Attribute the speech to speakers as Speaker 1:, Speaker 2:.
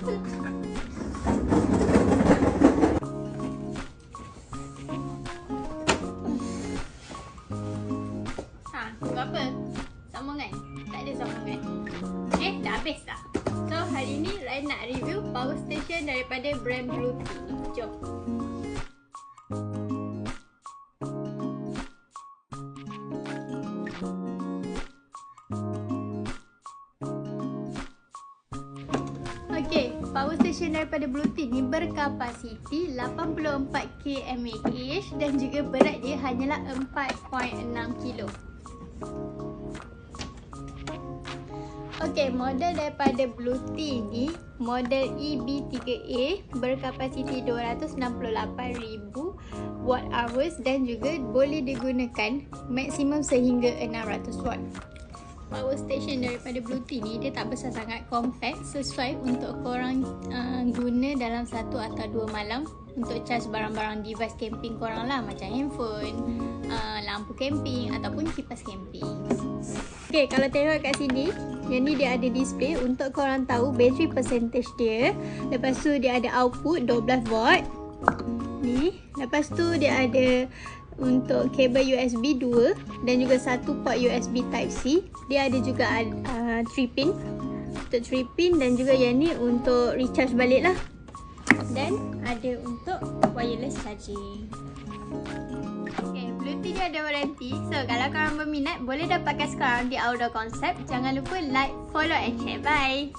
Speaker 1: Tunggu apa? Sambungan? Tak ada sambungan. Dah habis tak? So hari ni Ryan nak review power station daripada brand Bluetee. Jom. Okey, power station daripada Bluetee ni berkapasiti 84k mAh dan juga berat dia hanyalah 4.6 kilo. Okey, model daripada Bluetee ni model EB3A berkapasiti 268,000 watt hours dan juga boleh digunakan maksimum sehingga 600 watt. Power station daripada Bluetee ni dia tak besar sangat, compact, sesuai untuk korang guna dalam 1 atau 2 malam untuk charge barang-barang device camping korang lah, macam handphone, lampu camping ataupun kipas camping. Okay, kalau tengok kat sini, yang ni dia ada display untuk korang tahu battery percentage dia. Lepas tu dia ada output 12 volt ni. Lepas tu dia ada untuk kabel USB 2 dan juga satu port USB type C. Dia ada juga 3 pin untuk 3 pin dan juga yang ni untuk recharge balik lah. Dan ada untuk wireless charging. Okay, Bluetee dia ada warranty. So kalau korang berminat boleh dapatkan sekarang di Outdoor Concept. Jangan lupa like, follow and share. Bye.